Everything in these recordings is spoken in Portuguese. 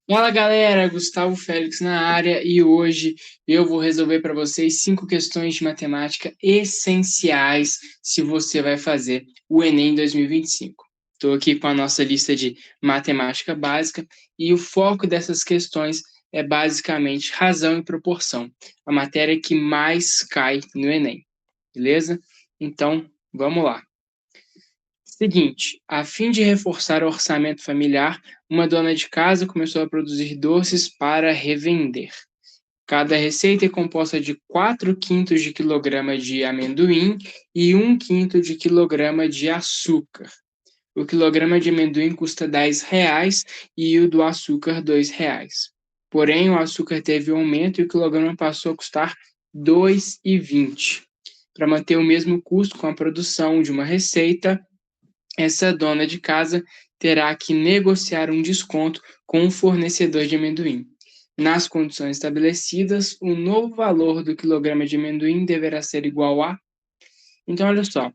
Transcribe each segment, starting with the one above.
Fala galera, Gustavo Félix na área e hoje eu vou resolver para vocês 5 questões de matemática essenciais se você vai fazer o Enem 2025. Estou aqui com a nossa lista de matemática básica e o foco dessas questões é basicamente razão e proporção, a matéria que mais cai no Enem, beleza? Então, vamos lá. Seguinte, a fim de reforçar o orçamento familiar, uma dona de casa começou a produzir doces para revender. Cada receita é composta de 4/5 de quilograma de amendoim e 1/5 de quilograma de açúcar. O quilograma de amendoim custa R$ 10 e o do açúcar R$ 2. Porém, o açúcar teve um aumento e o quilograma passou a custar R$ 2,20. Para manter o mesmo custo com a produção de uma receita, essa dona de casa terá que negociar um desconto com o fornecedor de amendoim. Nas condições estabelecidas, o novo valor do quilograma de amendoim deverá ser igual a. Então, olha só,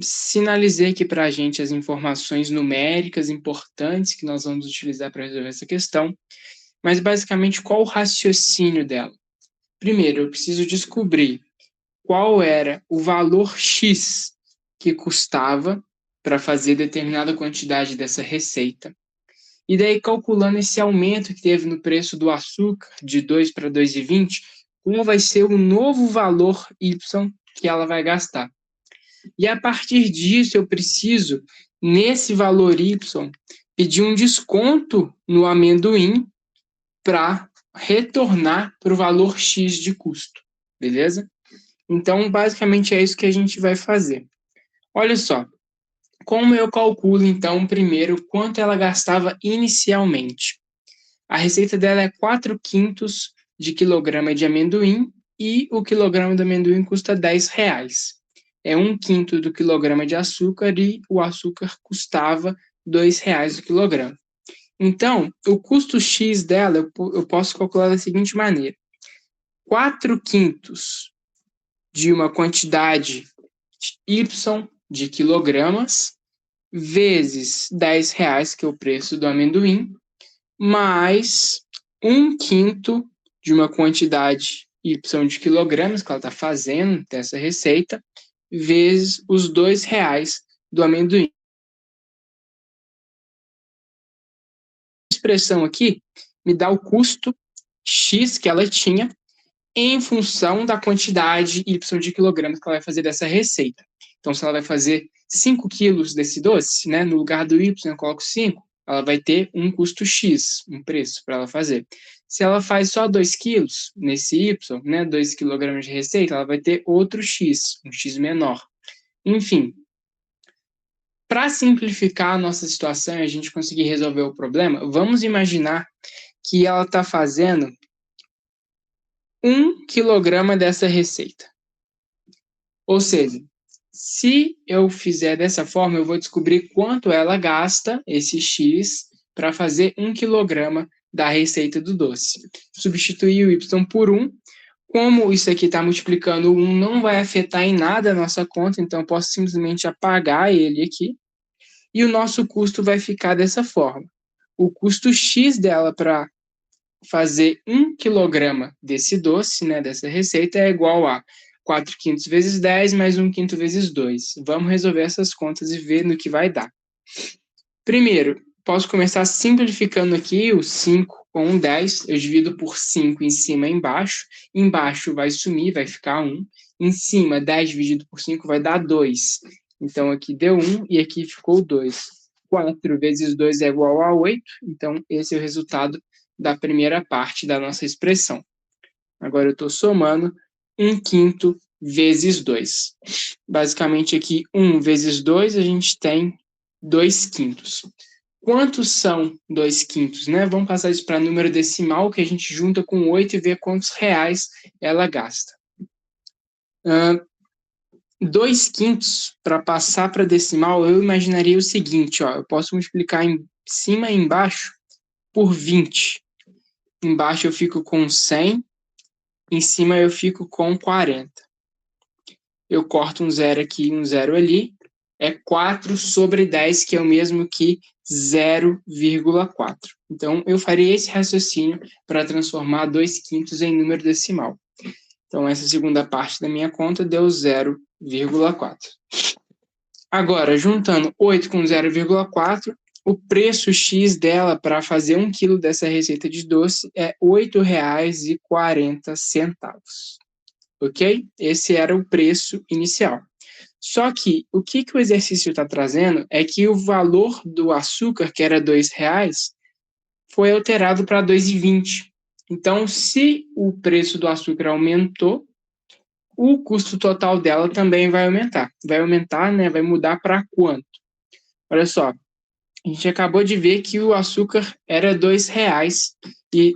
sinalizei aqui para a gente as informações numéricas importantes que nós vamos utilizar para resolver essa questão, mas basicamente qual o raciocínio dela? Primeiro, eu preciso descobrir qual era o valor X que custava para fazer determinada quantidade dessa receita. E daí, calculando esse aumento que teve no preço do açúcar, de 2 para 2,20, qual vai ser o novo valor Y que ela vai gastar. E a partir disso, eu preciso, nesse valor Y, pedir um desconto no amendoim para retornar para o valor X de custo, beleza? Então, basicamente é isso que a gente vai fazer. Olha só, como eu calculo, então, primeiro, quanto ela gastava inicialmente? A receita dela é 4/5 de quilograma de amendoim e o quilograma de amendoim custa R$ 10. É 1/5 do quilograma de açúcar e o açúcar custava R$ 2 o quilograma. Então, o custo X dela eu posso calcular da seguinte maneira: 4/5 de uma quantidade Y de quilogramas vezes R$ 10, que é o preço do amendoim, mais 1/5 de uma quantidade Y de quilogramas que ela está fazendo dessa receita, vezes os R$ 2 do amendoim. A expressão aqui me dá o custo X que ela tinha em função da quantidade Y de quilogramas que ela vai fazer dessa receita. Então, se ela vai fazer 5 quilos desse doce, né, no lugar do Y eu coloco 5, ela vai ter um custo X, um preço para ela fazer. Se ela faz só 2 quilos nesse Y, né, 2 quilogramas de receita, ela vai ter outro X, um X menor. Enfim, para simplificar a nossa situação e a gente conseguir resolver o problema, vamos imaginar que ela está fazendo 1 quilograma dessa receita. Ou seja, se eu fizer dessa forma, eu vou descobrir quanto ela gasta, esse X, para fazer 1 quilograma da receita do doce. Substituir o Y por 1. Como isso aqui está multiplicando, o 1 não vai afetar em nada a nossa conta, então eu posso simplesmente apagar ele aqui. E o nosso custo vai ficar dessa forma. O custo X dela para fazer 1 quilograma desse doce, né, dessa receita, é igual a 4/5 vezes 10 mais 1/5 vezes 2. Vamos resolver essas contas e ver no que vai dar. Primeiro, posso começar simplificando aqui o 5 com o 10. Eu divido por 5 em cima e embaixo. Embaixo vai sumir, vai ficar 1. Em cima, 10 dividido por 5 vai dar 2. Então, aqui deu 1 e aqui ficou 2. 4 vezes 2 é igual a 8. Então, esse é o resultado da primeira parte da nossa expressão. Agora eu estou somando 1/5 vezes 2. Basicamente aqui 1 vezes 2 a gente tem 2/5. Quantos são 2/5, né? Vamos passar isso para número decimal, que a gente junta com 8 e vê quantos reais ela gasta. 2/5, para passar para decimal, eu imaginaria o seguinte, ó, eu posso multiplicar em cima e embaixo por 20. Embaixo eu fico com 100, em cima eu fico com 40. Eu corto um zero aqui e um zero ali, é 4 sobre 10, que é o mesmo que 0,4. Então, eu faria esse raciocínio para transformar 2/5 em número decimal. Então, essa segunda parte da minha conta deu 0,4. Agora, juntando 8 com 0,4, o preço X dela para fazer 1 quilo dessa receita de doce é R$ 8,40. Ok? Esse era o preço inicial. Só que o que o exercício está trazendo é que o valor do açúcar, que era R$ 2,00, foi alterado para R$ 2,20. Então, se o preço do açúcar aumentou, o custo total dela também vai aumentar. Vai aumentar, né? Vai mudar para quanto? Olha só, a gente acabou de ver que o açúcar era R$ 2,00 e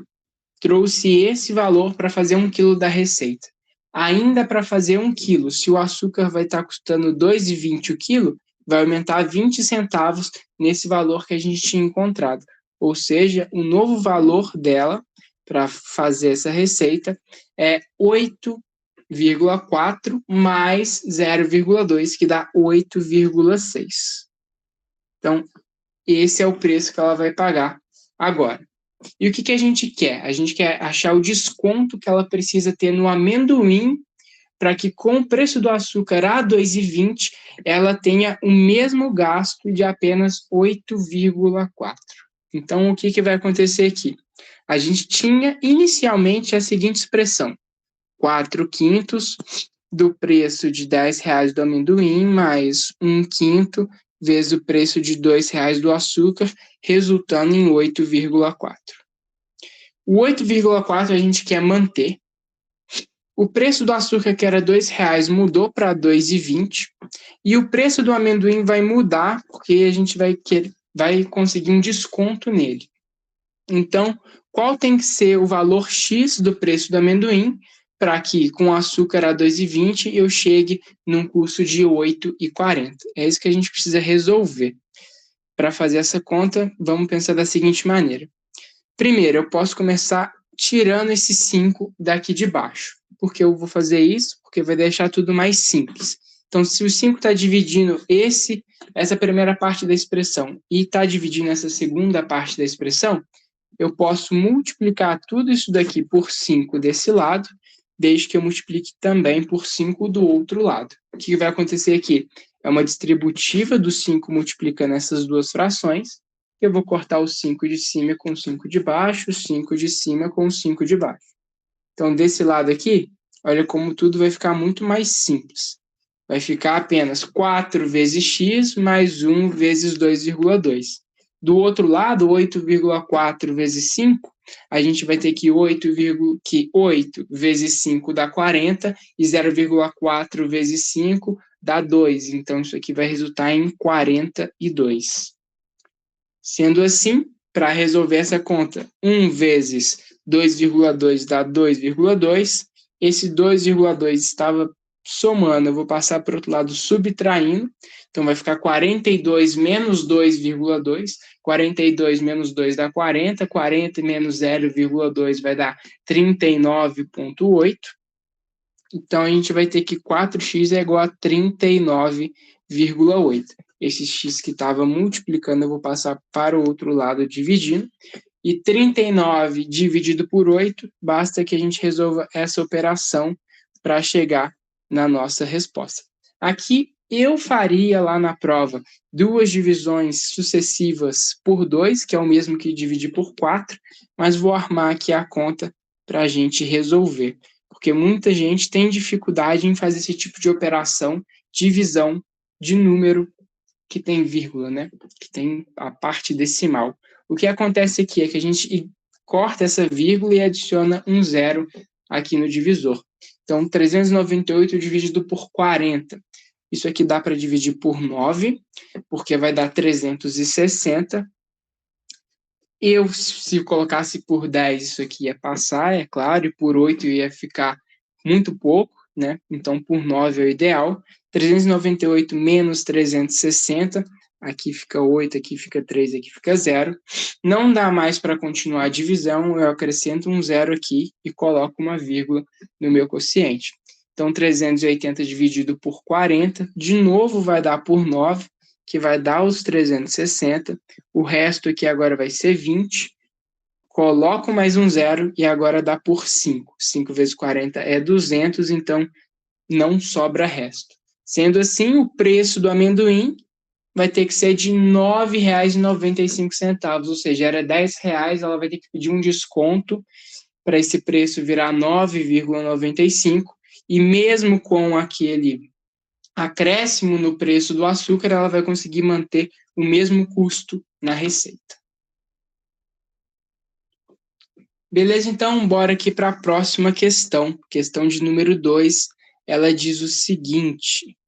trouxe esse valor para fazer 1 quilo da receita. Ainda para fazer 1 quilo, se o açúcar vai estar custando R$ 2,20 o quilo, vai aumentar 20 centavos nesse valor que a gente tinha encontrado. Ou seja, o novo valor dela para fazer essa receita é 8,4 mais 0,2, que dá 8,6. Então, esse é o preço que ela vai pagar agora. E o que a gente quer? A gente quer achar o desconto que ela precisa ter no amendoim para que, com o preço do açúcar a R$ 2,20, ela tenha o mesmo gasto de apenas 8,4. Então, o que vai acontecer aqui? A gente tinha inicialmente a seguinte expressão: 4/5 do preço de R$ 10,00 do amendoim mais 1/5 vezes o preço de R$ 2,00 do açúcar, resultando em 8,4. O 8,4 a gente quer manter. O preço do açúcar, que era R$ 2,00, mudou para R$ 2,20. E o preço do amendoim vai mudar, porque a gente vai conseguir um desconto nele. Então, qual tem que ser o valor X do preço do amendoim para que, com açúcar a R$ 2,20, eu chegue num custo de R$ 8,40? É isso que a gente precisa resolver. Para fazer essa conta, vamos pensar da seguinte maneira. Primeiro, eu posso começar tirando esse 5 daqui de baixo. Por que eu vou fazer isso? Porque vai deixar tudo mais simples. Então, se o 5 está dividindo essa primeira parte da expressão e está dividindo essa segunda parte da expressão, eu posso multiplicar tudo isso daqui por 5 desse lado, desde que eu multiplique também por 5 do outro lado. O que vai acontecer aqui? É uma distributiva do 5 multiplicando essas duas frações. Eu vou cortar o 5 de cima com o 5 de baixo, o 5 de cima com o 5 de baixo. Então, desse lado aqui, olha como tudo vai ficar muito mais simples. Vai ficar apenas 4 vezes x mais 1 vezes 2,2. Do outro lado, 8,4 vezes 5, a gente vai ter que 8 vezes 5 dá 40 e 0,4 vezes 5 dá 2. Então, isso aqui vai resultar em 42. Sendo assim, para resolver essa conta, 1 vezes 2,2 dá 2,2. Esse 2,2 estava somando, eu vou passar para o outro lado subtraindo. Então, vai ficar 42 menos 2,2. 42 menos 2 dá 40. 40 menos 0,2 vai dar 39,8. Então, a gente vai ter que 4x é igual a 39,8. Esse x que estava multiplicando, eu vou passar para o outro lado dividindo. E 39 dividido por 8, basta que a gente resolva essa operação para chegar na nossa resposta. Aqui, eu faria lá na prova 2 divisões sucessivas por 2, que é o mesmo que dividir por 4, mas vou armar aqui a conta para a gente resolver. Porque muita gente tem dificuldade em fazer esse tipo de operação, divisão de número que tem vírgula, né? Que tem a parte decimal. O que acontece aqui é que a gente corta essa vírgula e adiciona um zero aqui no divisor. Então, 398 dividido por 40. Isso aqui dá para dividir por 9, porque vai dar 360. Se colocasse por 10, isso aqui ia passar, é claro, e por 8 ia ficar muito pouco, né? Então, por 9 é o ideal. 398 menos 360, aqui fica 8, aqui fica 3, aqui fica 0. Não dá mais para continuar a divisão, eu acrescento um zero aqui e coloco uma vírgula no meu quociente. Então, 380 dividido por 40, de novo vai dar por 9, que vai dar os 360. O resto aqui agora vai ser 20. Coloco mais um zero e agora dá por 5. 5 vezes 40 é 200, então não sobra resto. Sendo assim, o preço do amendoim vai ter que ser de R$ 9,95, ou seja, era R$10, ela vai ter que pedir um desconto para esse preço virar 9,95, e mesmo com aquele acréscimo no preço do açúcar, ela vai conseguir manter o mesmo custo na receita. Beleza, então, bora aqui para a próxima questão. Questão de número 2, ela diz o seguinte: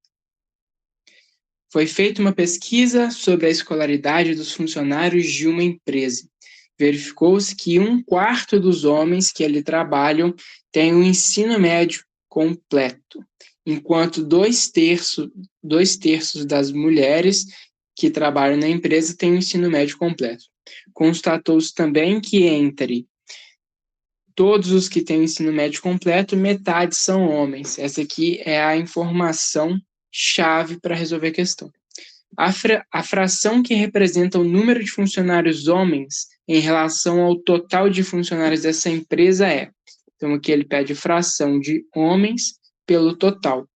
foi feita uma pesquisa sobre a escolaridade dos funcionários de uma empresa. Verificou-se que 1/4 dos homens que ali trabalham têm um ensino médio completo, enquanto 2/3 das mulheres que trabalham na empresa têm um ensino médio completo. Constatou-se também que entre todos os que têm o ensino médio completo, metade são homens. Essa aqui é a informação chave para resolver a questão. A fração que representa o número de funcionários homens em relação ao total de funcionários dessa empresa é. Então, aqui ele pede fração de homens pelo total.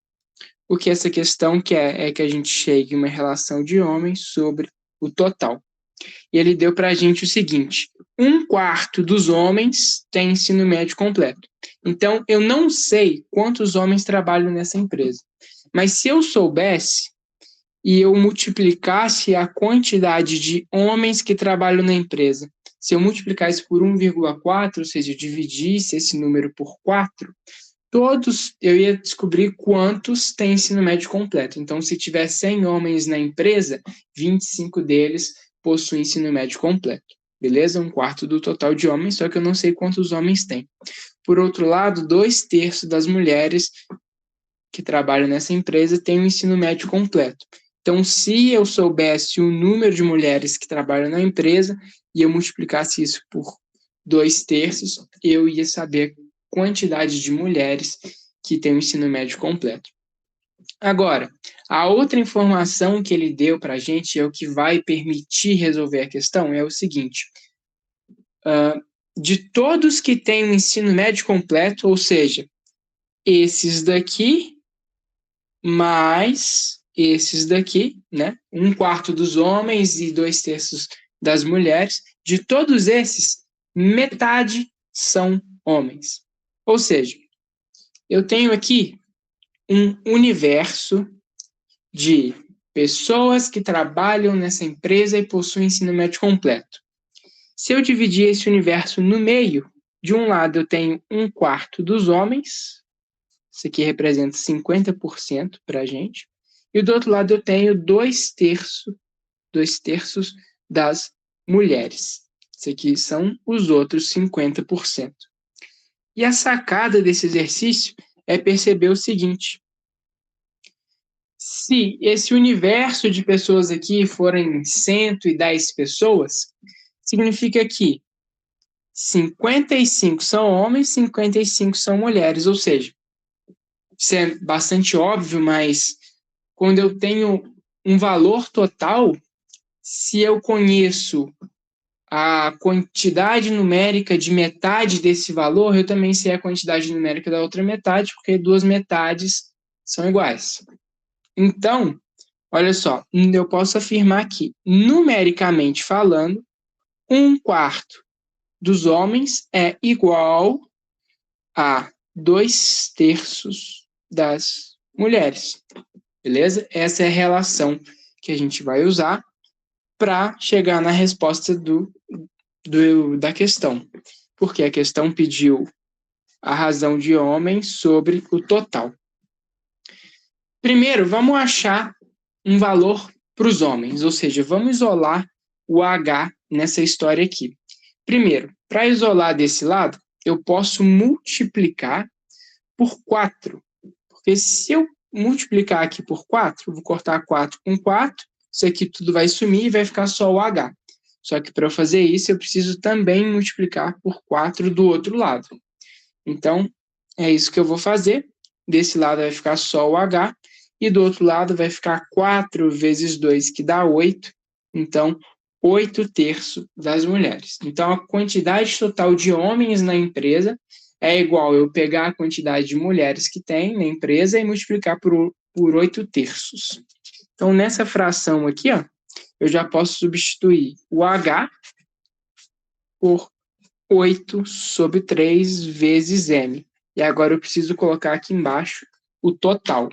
O que essa questão quer é que a gente chegue a uma relação de homens sobre o total. E ele deu para a gente o seguinte: 1/4 dos homens tem ensino médio completo. Então, eu não sei quantos homens trabalham nessa empresa. Mas se eu soubesse e eu multiplicasse a quantidade de homens que trabalham na empresa, se eu multiplicasse por 1,4, ou seja, eu dividisse esse número por 4, eu ia descobrir quantos têm ensino médio completo. Então, se tiver 100 homens na empresa, 25 deles possuem ensino médio completo. Beleza? 1/4 do total de homens, só que eu não sei quantos homens tem. Por outro lado, 2/3 das mulheres que trabalham nessa empresa têm um ensino médio completo. Então, se eu soubesse o número de mulheres que trabalham na empresa e eu multiplicasse isso por 2/3, eu ia saber a quantidade de mulheres que têm o ensino médio completo. Agora, a outra informação que ele deu para a gente é o que vai permitir resolver a questão, é o seguinte: de todos que têm o ensino médio completo, ou seja, esses daqui mais esses daqui, né? 1/4 dos homens e 2/3 das mulheres, de todos esses, metade são homens. Ou seja, eu tenho aqui um universo de pessoas que trabalham nessa empresa e possuem ensino médio completo. Se eu dividir esse universo no meio, de um lado eu tenho 1/4 dos homens, isso aqui representa 50% para a gente, e do outro lado eu tenho 2/3 das mulheres. Isso aqui são os outros 50%. E a sacada desse exercício é perceber o seguinte: se esse universo de pessoas aqui forem 110 pessoas, significa que 55 são homens, 55 são mulheres, ou seja, isso é bastante óbvio, mas quando eu tenho um valor total, se eu conheço a quantidade numérica de metade desse valor, eu também sei a quantidade numérica da outra metade, porque duas metades são iguais. Então, olha só, eu posso afirmar que, numericamente falando, 1/4 dos homens é igual a 2/3 das mulheres. Beleza? Essa é a relação que a gente vai usar para chegar na resposta da questão. Porque a questão pediu a razão de homens sobre o total. Primeiro, vamos achar um valor para os homens, ou seja, vamos isolar o H nessa história aqui. Primeiro, para isolar desse lado, eu posso multiplicar por 4. Porque se eu multiplicar aqui por 4, vou cortar 4 com 4, isso aqui tudo vai sumir e vai ficar só o H. Só que para eu fazer isso, eu preciso também multiplicar por 4 do outro lado. Então, é isso que eu vou fazer. desse lado vai ficar só o H, e do outro lado vai ficar 4 vezes 2, que dá 8. Então, 8/3 das mulheres. Então, a quantidade total de homens na empresa é igual eu pegar a quantidade de mulheres que tem na empresa e multiplicar por 8/3. Então, nessa fração aqui, ó, eu já posso substituir o H por 8/3 vezes M. E agora eu preciso colocar aqui embaixo o total.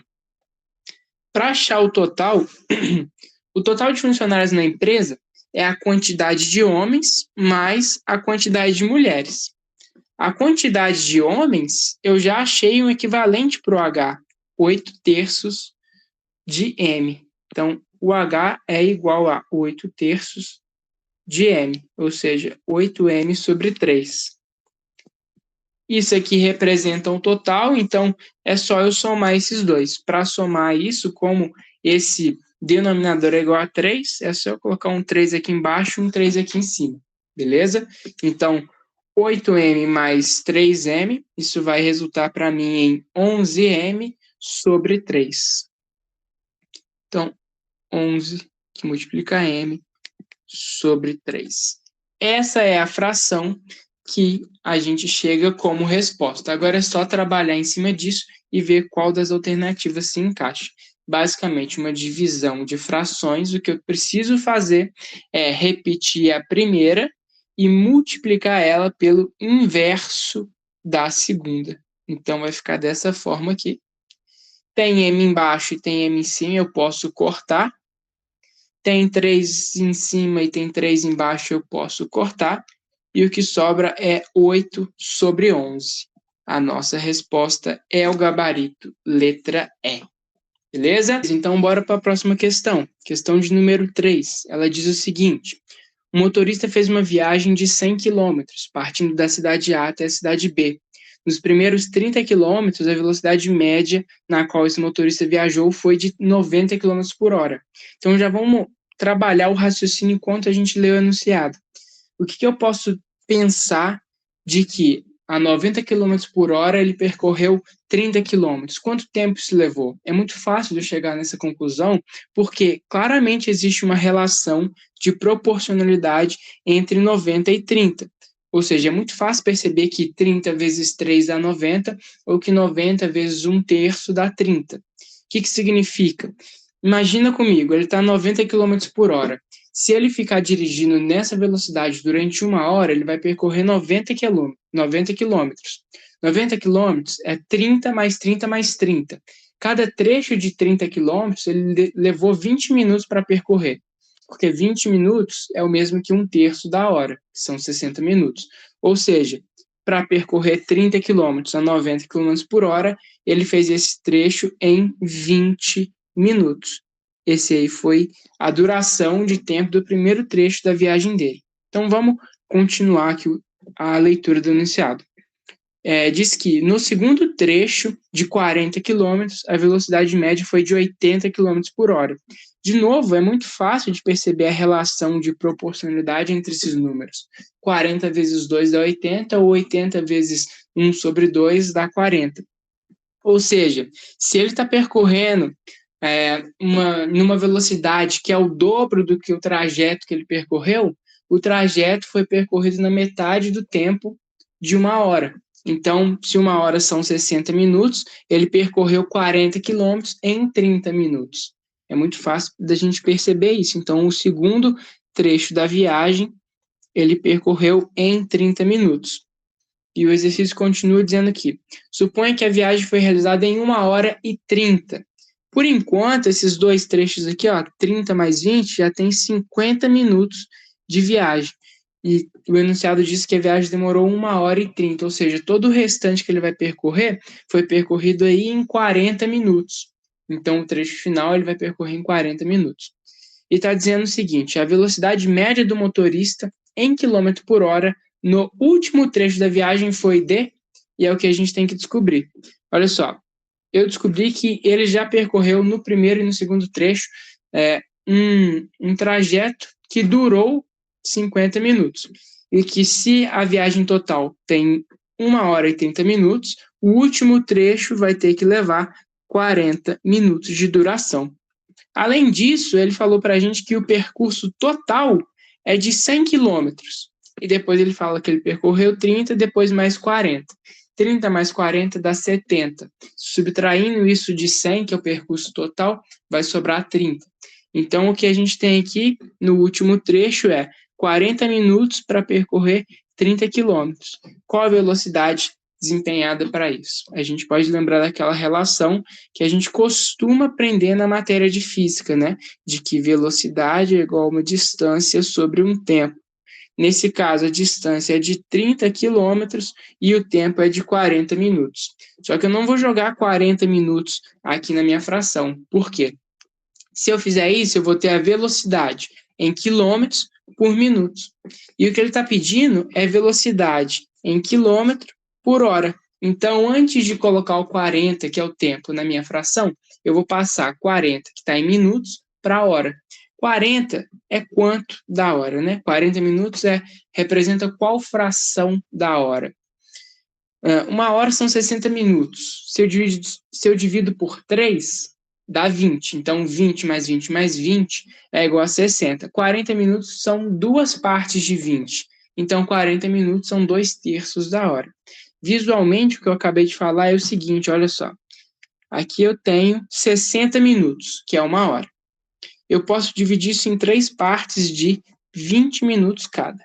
Para achar o total, o total de funcionários na empresa é a quantidade de homens mais a quantidade de mulheres. A quantidade de homens, eu já achei um equivalente para o H, 8/3 de M. Então, o H é igual a 8/3 de M, ou seja, 8M/3. Isso aqui representa um total, então é só eu somar esses dois. Para somar isso, como esse denominador é igual a 3, é só eu colocar um 3 aqui embaixo e um 3 aqui em cima, beleza? Então, 8M mais 3M, isso vai resultar para mim em 11M/3. Então, 11 que multiplica M/3. Essa é a fração que a gente chega como resposta. Agora é só trabalhar em cima disso e ver qual das alternativas se encaixa. Basicamente, uma divisão de frações, o que eu preciso fazer é repetir a primeira e multiplicar ela pelo inverso da segunda. Então, vai ficar dessa forma aqui. Tem M embaixo e tem M em cima, eu posso cortar. Tem 3 em cima e tem 3 embaixo, eu posso cortar. E o que sobra é 8/11. A nossa resposta é o gabarito, letra E. Beleza? Então, bora para a próxima questão. Questão de número 3. Ela diz o seguinte: o motorista fez uma viagem de 100 km, partindo da cidade A até a cidade B. Nos primeiros 30 km, a velocidade média na qual esse motorista viajou foi de 90 km por hora. Então, já vamos trabalhar o raciocínio enquanto a gente lê o enunciado. O que eu posso pensar de que a 90 km por hora ele percorreu 30 km? Quanto tempo isso levou? É muito fácil de eu chegar nessa conclusão, porque claramente existe uma relação de proporcionalidade entre 90 e 30. Ou seja, é muito fácil perceber que 30 vezes 3 dá 90, ou que 90 vezes 1/3 dá 30. O que significa? Imagina comigo, ele está a 90 km por hora. Se ele ficar dirigindo nessa velocidade durante 1 hora, ele vai percorrer 90 km. 90 quilômetros é 30 mais 30 mais 30. Cada trecho de 30 quilômetros, ele levou 20 minutos para percorrer. Porque 20 minutos é o mesmo que 1/3 da hora, que são 60 minutos. Ou seja, para percorrer 30 quilômetros a 90 km por hora, ele fez esse trecho em 20 minutos. Esse aí foi a duração de tempo do primeiro trecho da viagem dele. Então, vamos continuar aqui a leitura do enunciado. Diz que no segundo trecho de 40 km, a velocidade média foi de 80 km por hora. De novo, é muito fácil de perceber a relação de proporcionalidade entre esses números. 40 vezes 2 dá 80, ou 80 vezes 1/2 dá 40. Ou seja, se ele está percorrendo numa velocidade que é o dobro do que o trajeto que ele percorreu, o trajeto foi percorrido na metade do tempo de 1 hora. Então, se 1 hora são 60 minutos, ele percorreu 40 quilômetros em 30 minutos. É muito fácil da gente perceber isso. Então, o segundo trecho da viagem, ele percorreu em 30 minutos. E o exercício continua dizendo aqui: suponha que a viagem foi realizada em 1 hora e 30. Por enquanto, esses dois trechos aqui, ó, 30 mais 20, já tem 50 minutos de viagem. E o enunciado diz que a viagem demorou 1 hora e 30, ou seja, todo o restante que ele vai percorrer foi percorrido aí em 40 minutos. Então, o trecho final ele vai percorrer em 40 minutos. E está dizendo o seguinte: a velocidade média do motorista em quilômetro por hora no último trecho da viagem foi de... E é o que a gente tem que descobrir. Olha só, eu descobri que ele já percorreu no primeiro e no segundo trecho um trajeto que durou 50 minutos. E que se a viagem total tem 1 hora e 30 minutos, o último trecho vai ter que levar 40 minutos de duração. Além disso, ele falou para a gente que o percurso total é de 100 quilômetros. E depois ele fala que ele percorreu 30, depois mais 40. 30 mais 40 dá 70. Subtraindo isso de 100, que é o percurso total, vai sobrar 30. Então, o que a gente tem aqui no último trecho é 40 minutos para percorrer 30 quilômetros. Qual a velocidade desempenhada para isso? A gente pode lembrar daquela relação que a gente costuma aprender na matéria de física, né? De que velocidade é igual a uma distância sobre um tempo. Nesse caso, a distância é de 30 quilômetros e o tempo é de 40 minutos. Só que eu não vou jogar 40 minutos aqui na minha fração. Por quê? Se eu fizer isso, eu vou ter a velocidade em quilômetros por minuto. E o que ele está pedindo é velocidade em quilômetro por hora. Então, antes de colocar o 40, que é o tempo, na minha fração, eu vou passar 40, que está em minutos, para a hora. 40 é quanto da hora, né? 40 minutos representa qual fração da hora. Uma hora são 60 minutos. Se eu divido por 3, dá 20. Então, 20 mais 20 mais 20 é igual a 60. 40 minutos são 2 partes de 20. Então, 40 minutos são 2/3 da hora. Visualmente, o que eu acabei de falar é o seguinte, olha só. Aqui eu tenho 60 minutos, que é 1 hora. Eu posso dividir isso em 3 partes de 20 minutos cada.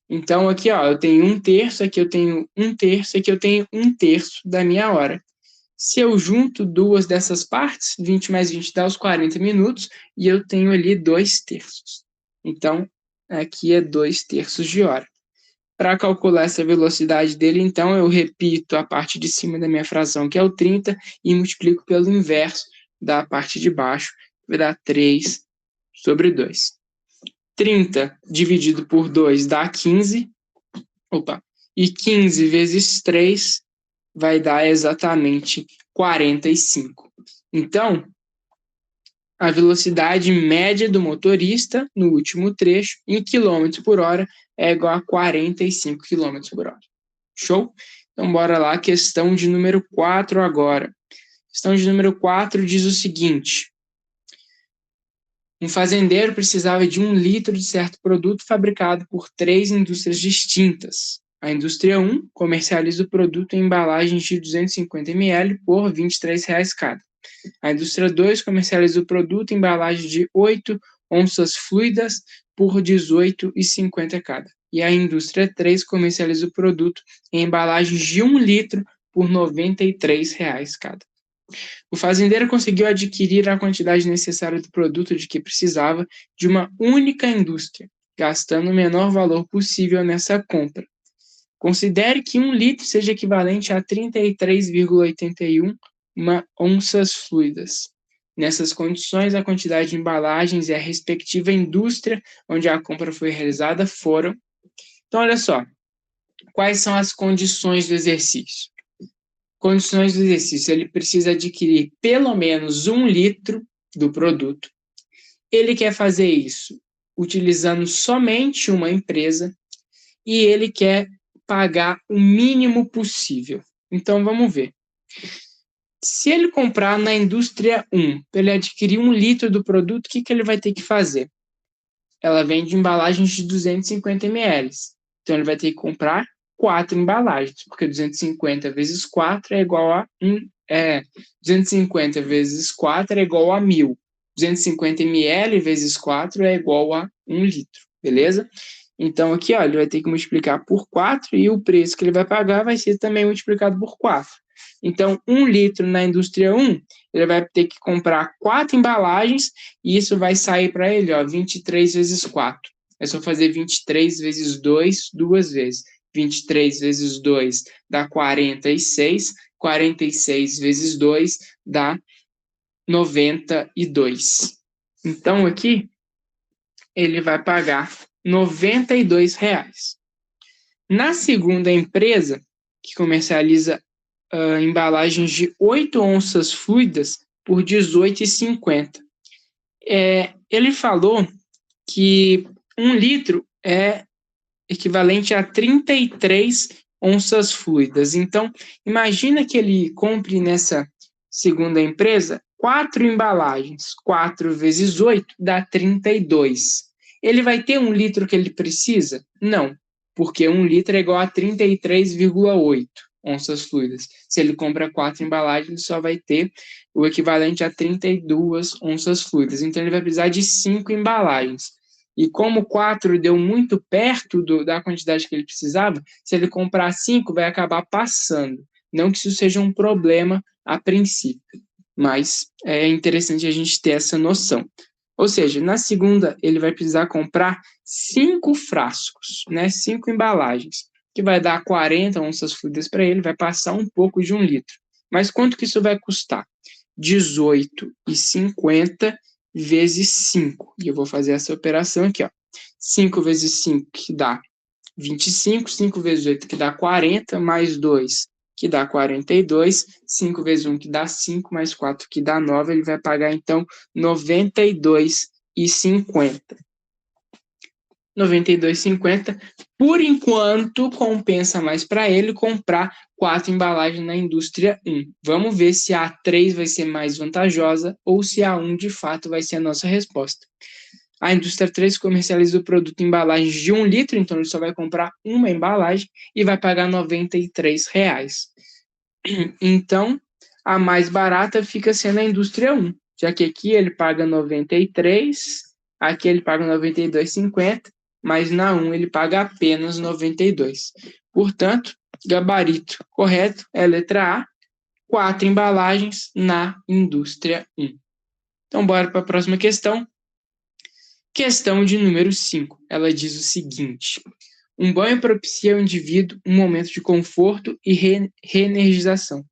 Então, aqui, ó, eu tenho 1/3, aqui eu tenho 1/3, aqui eu tenho 1/3 da minha hora. Se eu junto 2 dessas partes, 20 mais 20 dá os 40 minutos, e eu tenho ali 2/3. Então, aqui é 2/3 de hora. Para calcular essa velocidade dele, então, eu repito a parte de cima da minha fração, que é o 30, e multiplico pelo inverso da parte de baixo, vai dar 3/2. 30 dividido por 2 dá 15. E 15 vezes 3 vai dar exatamente 45. Então, a velocidade média do motorista no último trecho, em quilômetros por hora, é igual a 45 quilômetros por hora. Show? Então, bora lá, questão de número 4 agora. Questão de número 4 diz o seguinte: um fazendeiro precisava de 1 litro de certo produto fabricado por 3 indústrias distintas. A indústria 1 comercializa o produto em embalagens de 250 ml por R$ 23,00 cada. A indústria 2 comercializa o produto em embalagem de 8 onças fluidas por R$ 18,50 cada. E a indústria 3 comercializa o produto em embalagens de 1 litro por R$ 93,00 cada. O fazendeiro conseguiu adquirir a quantidade necessária do produto de que precisava de uma única indústria, gastando o menor valor possível nessa compra. Considere que 1 litro seja equivalente a 33,81 onças fluidas. Nessas condições, a quantidade de embalagens e a respectiva indústria onde a compra foi realizada foram. Então, olha só, quais são as condições do exercício? Condições do exercício, ele precisa adquirir pelo menos 1 litro do produto. Ele quer fazer isso utilizando somente uma empresa e ele quer pagar o mínimo possível. Então, vamos ver. Se ele comprar na indústria 1, para ele adquirir 1 litro do produto, o que ele vai ter que fazer? Ela vende embalagens de 250 ml. Então, ele vai ter que comprar 4 embalagens, porque 250 vezes 4 é igual a 250 vezes 4 é igual a 1.000. 250 ml vezes 4 é igual a 1 litro, beleza? Então, aqui, ó, ele vai ter que multiplicar por 4 e o preço que ele vai pagar vai ser também multiplicado por 4. Então, 1 litro na indústria 1, ele vai ter que comprar 4 embalagens e isso vai sair para ele, ó, 23 vezes 4. É só fazer 23 vezes 2 duas vezes. 23 vezes 2 dá 46. 46 vezes 2 dá 92. Então, aqui, ele vai pagar R$ 92,00. Na segunda empresa, que comercializa embalagens de 8 onças fluidas por R$ 18,50. Ele falou que 1 litro é equivalente a 33 onças fluidas. Então, imagina que ele compre nessa segunda empresa 4 embalagens. 4 vezes 8 dá 32. Ele vai ter 1 litro que ele precisa? Não, porque 1 litro é igual a 33,8 onças fluidas. Se ele compra 4 embalagens, ele só vai ter o equivalente a 32 onças fluidas. Então, ele vai precisar de 5 embalagens. E como 4 deu muito perto da quantidade que ele precisava, se ele comprar 5, vai acabar passando. Não que isso seja um problema a princípio, mas é interessante a gente ter essa noção. Ou seja, na segunda, ele vai precisar comprar 5 frascos, né? 5 embalagens, que vai dar 40 onças fluidas para ele, vai passar um pouco de 1 litro. Mas quanto que isso vai custar? 18,50 vezes 5. E eu vou fazer essa operação aqui, ó. 5 vezes 5, que dá 25. 5 vezes 8, que dá 40, mais 2, que dá 42. 5 vezes 1, que dá 5, mais 4, que dá 9. Ele vai pagar, então, 92,50. 92,50. Por enquanto, compensa mais para ele comprar 4 embalagens na indústria 1. Vamos ver se a 3 vai ser mais vantajosa ou se a 1 de fato vai ser a nossa resposta. A indústria 3 comercializa o produto em embalagens de 1 litro, então ele só vai comprar uma embalagem e vai pagar R$ 93. Então, a mais barata fica sendo a indústria 1, já que aqui ele paga 93, aqui ele paga 92,50, mas na 1 ele paga apenas 92. Portanto, gabarito correto é a letra A, 4 embalagens na indústria 1. Então, bora para a próxima questão. Questão de número 5. Ela diz o seguinte: um banho propicia ao indivíduo um momento de conforto e reenergização.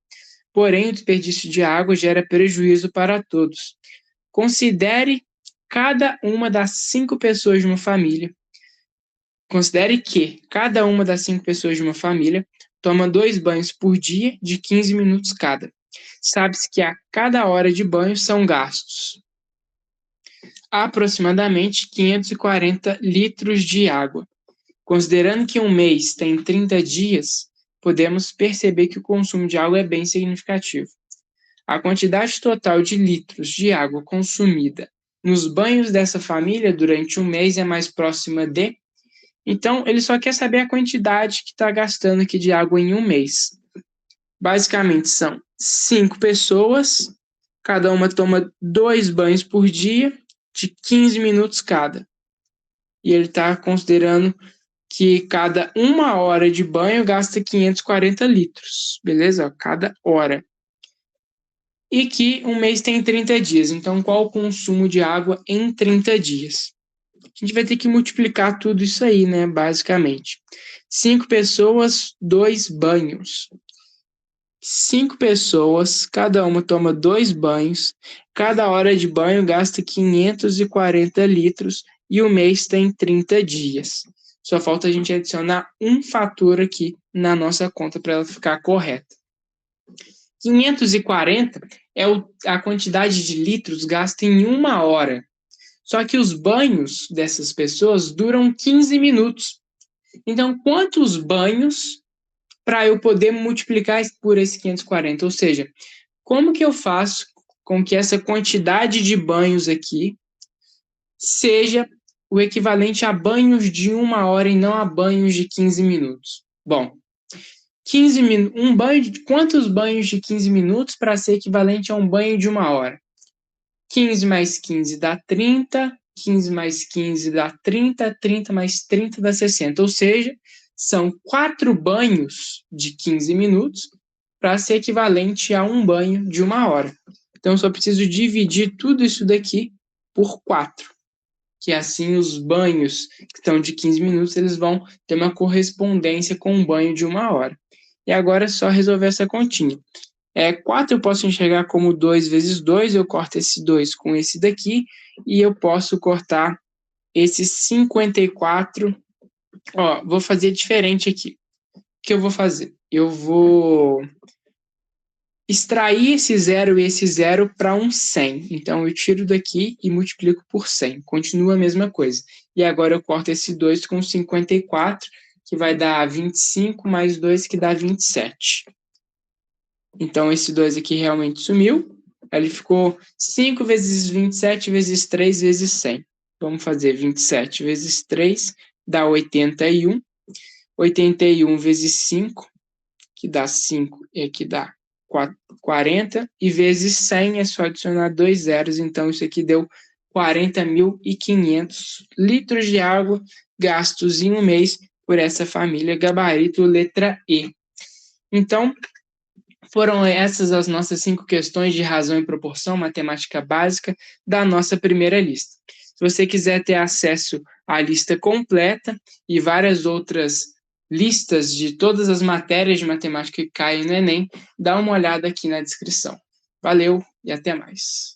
Porém, o desperdício de água gera prejuízo para todos. Considere cada uma das 5 pessoas de uma família. Considere que cada uma das 5 pessoas de uma família toma 2 banhos por dia de 15 minutos cada. Sabe-se que a cada hora de banho são gastos aproximadamente 540 litros de água. Considerando que um mês tem 30 dias, podemos perceber que o consumo de água é bem significativo. A quantidade total de litros de água consumida nos banhos dessa família durante um mês é mais próxima de... Então, ele só quer saber a quantidade que está gastando aqui de água em um mês. Basicamente, são 5 pessoas, cada uma toma 2 banhos por dia, de 15 minutos cada. E ele está considerando que cada 1 hora de banho gasta 540 litros, beleza? Cada hora. E que um mês tem 30 dias. Então, qual o consumo de água em 30 dias? A gente vai ter que multiplicar tudo isso aí, né? Basicamente. 5 pessoas, 2 banhos. 5 pessoas, cada uma toma 2 banhos. Cada hora de banho gasta 540 litros e o mês tem 30 dias. Só falta a gente adicionar um fator aqui na nossa conta para ela ficar correta. 540 é a quantidade de litros gasta em 1 hora. Só que os banhos dessas pessoas duram 15 minutos. Então, quantos banhos para eu poder multiplicar por esse 540? Ou seja, como que eu faço com que essa quantidade de banhos aqui seja o equivalente a banhos de 1 hora e não a banhos de 15 minutos? Bom, 15 quantos banhos de 15 minutos para ser equivalente a um banho de 1 hora? 15 mais 15 dá 30, 15 mais 15 dá 30, 30 mais 30 dá 60. Ou seja, são 4 banhos de 15 minutos para ser equivalente a um banho de 1 hora. Então, eu só preciso dividir tudo isso daqui por 4. Que assim os banhos que estão de 15 minutos, eles vão ter uma correspondência com um banho de 1 hora. E agora é só resolver essa continha. 4 eu posso enxergar como 2 vezes 2, eu corto esse 2 com esse daqui, e eu posso cortar esse 54. Vou fazer diferente aqui. O que eu vou fazer? Eu vou extrair esse 0 e esse 0 para um 100. Então, eu tiro daqui e multiplico por 100. Continua a mesma coisa. E agora eu corto esse 2 com 54. que vai dar 25, mais 2, que dá 27. Então, esse 2 aqui realmente sumiu. Ele ficou 5 vezes 27 vezes 3 vezes 100. Vamos fazer 27 vezes 3, dá 81. 81 vezes 5, que dá 5, e aqui dá 40. E vezes 100 é só adicionar 2 zeros. Então, isso aqui deu 40.500 litros de água gastos em um mês por essa família gabarito letra E. Então, foram essas as nossas 5 questões de razão e proporção, matemática básica, da nossa primeira lista. Se você quiser ter acesso à lista completa e várias outras listas de todas as matérias de matemática que caem no Enem, dá uma olhada aqui na descrição. Valeu e até mais.